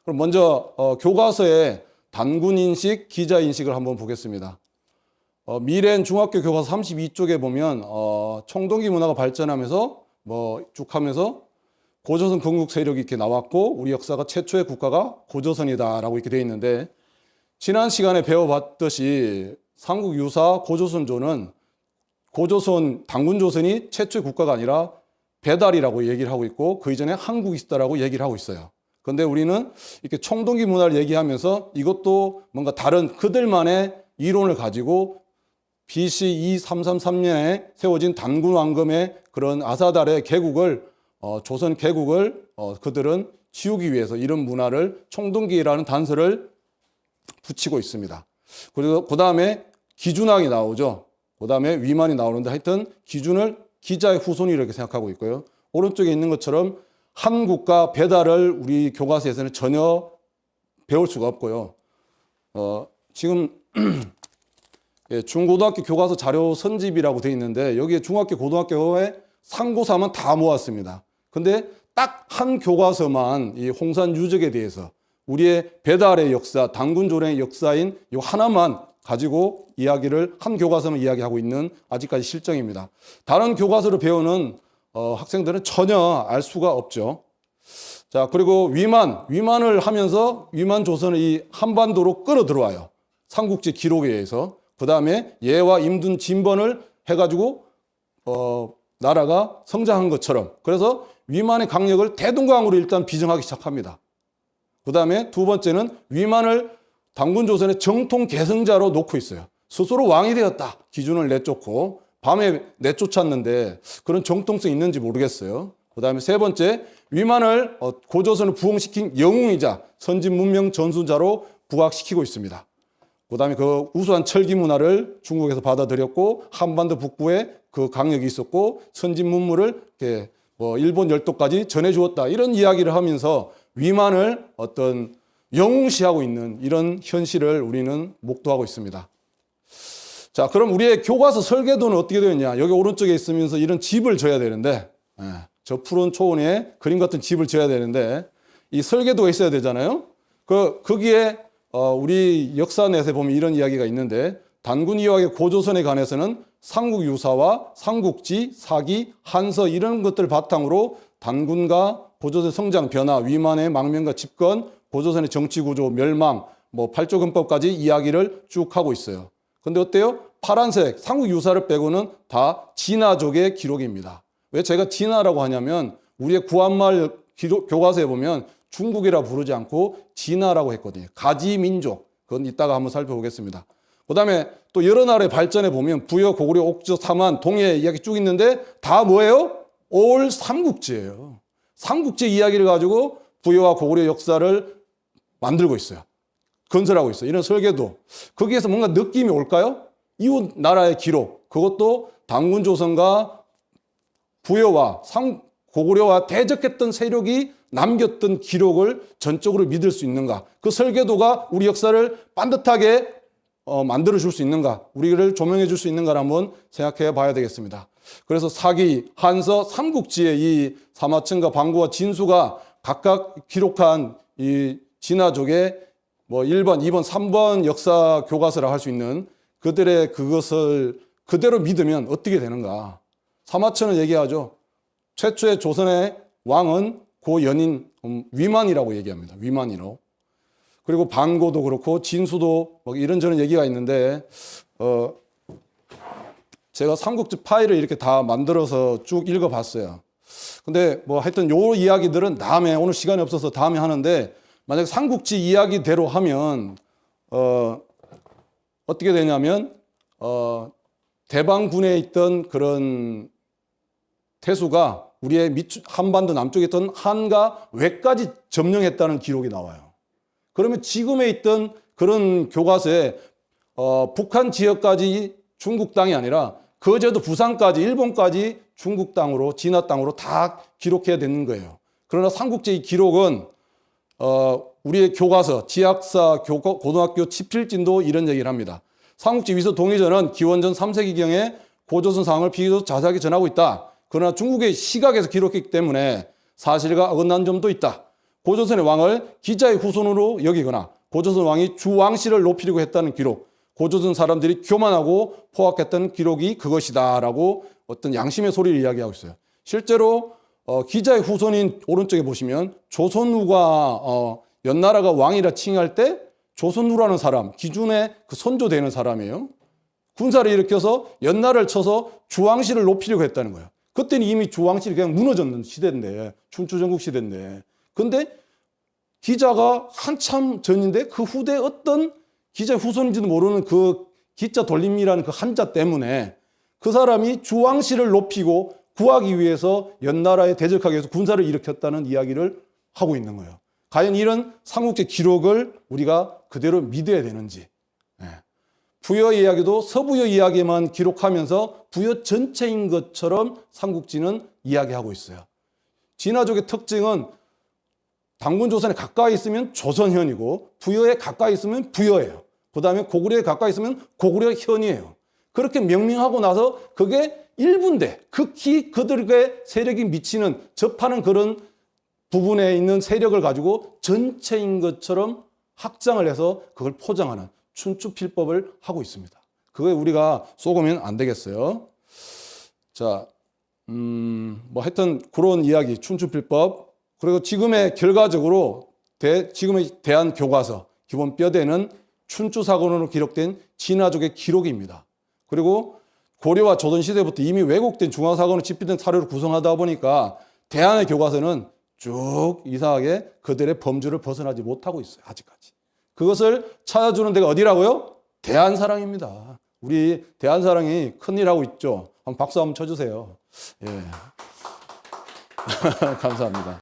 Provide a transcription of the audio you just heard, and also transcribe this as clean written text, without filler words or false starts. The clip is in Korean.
그럼 먼저 교과서의 단군 인식, 기자 인식을 한번 보겠습니다. 미래엔 중학교 교과서 32쪽에 보면 청동기 문화가 발전하면서 쭉 하면서 고조선 건국 세력이 이렇게 나왔고 우리 역사가 최초의 국가가 고조선이다라고 이렇게 되어 있는데, 지난 시간에 배워봤듯이 삼국 유사 고조선조는 고조선 단군조선이 최초의 국가가 아니라 배달이라고 얘기를 하고 있고 그 이전에 한국이 있다라고 얘기를 하고 있어요. 그런데 우리는 이렇게 청동기 문화를 얘기하면서 이것도 뭔가 다른 그들만의 이론을 가지고 BC 2333년에 세워진 단군 왕금의 그런 아사달의 개국을 조선 개국을 그들은 지우기 위해서 이런 문화를 청동기라는 단서를 붙이고 있습니다. 그리고 그 다음에 기준학이 나오죠. 그 다음에 위만이 나오는데 하여튼 기준을 기자의 후손이 이렇게 생각하고 있고요. 오른쪽에 있는 것처럼 한국과 배달을 우리 교과서에서는 전혀 배울 수가 없고요. 지금 중고등학교 교과서 자료 선집이라고 되어 있는데 여기에 중학교, 고등학교에 상고사만 다 모았습니다. 근데 딱 한 교과서만 이 홍산 유적에 대해서 우리의 배달의 역사, 단군조랭의 역사인 이 하나만 가지고 이야기를 한 교과서만 이야기하고 있는 아직까지 실정입니다. 다른 교과서를 배우는 학생들은 전혀 알 수가 없죠. 자, 그리고 위만을 하면서 위만 조선을 이 한반도로 끌어들어와요. 삼국지 기록에 의해서. 그 다음에 예와 임둔 진번을 해가지고 나라가 성장한 것처럼. 그래서 위만의 강력을 대동강으로 일단 비정하기 시작합니다. 그 다음에 두 번째는 위만을 단군조선의 정통 계승자로 놓고 있어요. 스스로 왕이 되었다. 기준을 내쫓고 밤에 내쫓았는데 그런 정통성이 있는지 모르겠어요. 그 다음에 세 번째, 위만을 고조선을 부흥시킨 영웅이자 선진 문명 전수자로 부각시키고 있습니다. 그 다음에 그 우수한 철기 문화를 중국에서 받아들였고 한반도 북부에 그 강력이 있었고 선진 문물을 이렇게 일본 열도까지 전해주었다. 이런 이야기를 하면서 위만을 어떤 영웅시하고 있는 이런 현실을 우리는 목도하고 있습니다. 자, 그럼 우리의 교과서 설계도는 어떻게 되었냐? 여기 오른쪽에 있으면서 이런 집을 져야 되는데, 저 푸른 초원에 그림 같은 집을 져야 되는데 이 설계도가 있어야 되잖아요. 거기에 우리 역사넷에 보면 이런 이야기가 있는데, 단군 이화의 고조선에 관해서는 삼국유사와 삼국지, 사기, 한서 이런 것들을 바탕으로 단군과 고조선의 성장 변화, 위만의 망명과 집권, 고조선의 정치구조, 멸망, 팔조근법까지 이야기를 쭉 하고 있어요. 근데 어때요? 파란색 삼국유사를 빼고는 다 진화족의 기록입니다. 왜 제가 진화라고 하냐면 우리의 구한말 교과서에 보면 중국이라 부르지 않고 진화라고 했거든요. 가지민족. 그건 이따가 한번 살펴보겠습니다. 그 다음에 또 여러 나라의 발전에 보면 부여, 고구려, 옥저, 삼한, 동해 이야기 쭉 있는데 다 뭐예요? 올 삼국지예요. 삼국지 이야기를 가지고 부여와 고구려 역사를 만들고 있어요. 건설하고 있어요. 이런 설계도. 거기에서 뭔가 느낌이 올까요? 이웃 나라의 기록. 그것도 단군조선과 부여와 고구려와 대적했던 세력이 남겼던 기록을 전적으로 믿을 수 있는가? 그 설계도가 우리 역사를 반듯하게 만들어줄 수 있는가? 우리를 조명해 줄 수 있는가를 한번 생각해 봐야 되겠습니다. 그래서 사기, 한서, 삼국지의 이 사마천과 방구와 진수가 각각 기록한 이 진화족의 1번, 2번, 3번 역사 교과서라 할 수 있는 그들의 그것을 그대로 믿으면 어떻게 되는가? 사마천은 얘기하죠. 최초의 조선의 왕은 고연인 위만이라고 얘기합니다. 위만이로. 그리고 방고도 그렇고 진수도 이런저런 얘기가 있는데 제가 삼국지 파일을 이렇게 다 만들어서 쭉 읽어봤어요. 근데 하여튼 요 이야기들은 다음에, 오늘 시간이 없어서 다음에 하는데, 만약 삼국지 이야기대로 하면 어떻게 되냐면 대방군에 있던 그런 태수가 우리의 한반도 남쪽에 있던 한과 외까지 점령했다는 기록이 나와요. 그러면 지금에 있던 그런 교과서에 북한 지역까지 중국 땅이 아니라 거제도 부산까지 일본까지 중국 땅으로, 진화 땅으로 다 기록해야 되는 거예요. 그러나 삼국지의 기록은 우리의 교과서, 지학사, 고등학교 치필진도 이런 얘기를 합니다. 삼국지 위서 동의전은 기원전 3세기경에 고조선 상황을 비교적 자세하게 전하고 있다. 그러나 중국의 시각에서 기록했기 때문에 사실과 어긋난 점도 있다. 고조선의 왕을 기자의 후손으로 여기거나 고조선 왕이 주왕실을 높이려고 했다는 기록, 고조선 사람들이 교만하고 포악했던 기록이 그것이다라고 어떤 양심의 소리를 이야기하고 있어요. 실제로 기자의 후손인 오른쪽에 보시면 조선우가 연나라가 왕이라 칭할 때 조선우라는 사람, 기준의 그 선조되는 사람이에요. 군사를 일으켜서 연나라를 쳐서 주왕실을 높이려고 했다는 거예요. 그때는 이미 주왕실이 그냥 무너졌는 시대인데, 춘추전국 시대인데. 근데 기자가 한참 전인데 그 후대 어떤 기자의 후손인지도 모르는 그 기자 돌림이라는 그 한자 때문에 그 사람이 주왕실을 높이고 구하기 위해서 연나라에 대적하기 위해서 군사를 일으켰다는 이야기를 하고 있는 거예요. 과연 이런 삼국지 기록을 우리가 그대로 믿어야 되는지. 부여 이야기도 서부여 이야기만 기록하면서 부여 전체인 것처럼 삼국지는 이야기하고 있어요. 진화족의 특징은 당군조선에 가까이 있으면 조선현이고 부여에 가까이 있으면 부여예요. 그 다음에 고구려에 가까이 있으면 고구려현이에요. 그렇게 명명하고 나서 그게 일부인데 극히 그들의 세력이 미치는 접하는 그런 부분에 있는 세력을 가지고 전체인 것처럼 확장을 해서 그걸 포장하는 춘추필법을 하고 있습니다. 그거에 우리가 속으면 안 되겠어요. 자, 뭐 하여튼 그런 이야기, 춘추필법. 그리고 지금의 결과적으로 지금의 대한교과서 기본 뼈대는 춘추사건으로 기록된 진화족의 기록입니다. 그리고 고려와 조선시대부터 이미 왜곡된 중앙사건으로 집필된 사료를 구성하다 보니까 대한의 교과서는 쭉 이상하게 그들의 범주를 벗어나지 못하고 있어요. 아직까지. 그것을 찾아주는 데가 어디라고요? 대한사랑입니다. 우리 대한사랑이 큰일 하고 있죠. 한번 박수 한번 쳐주세요. 예. 감사합니다.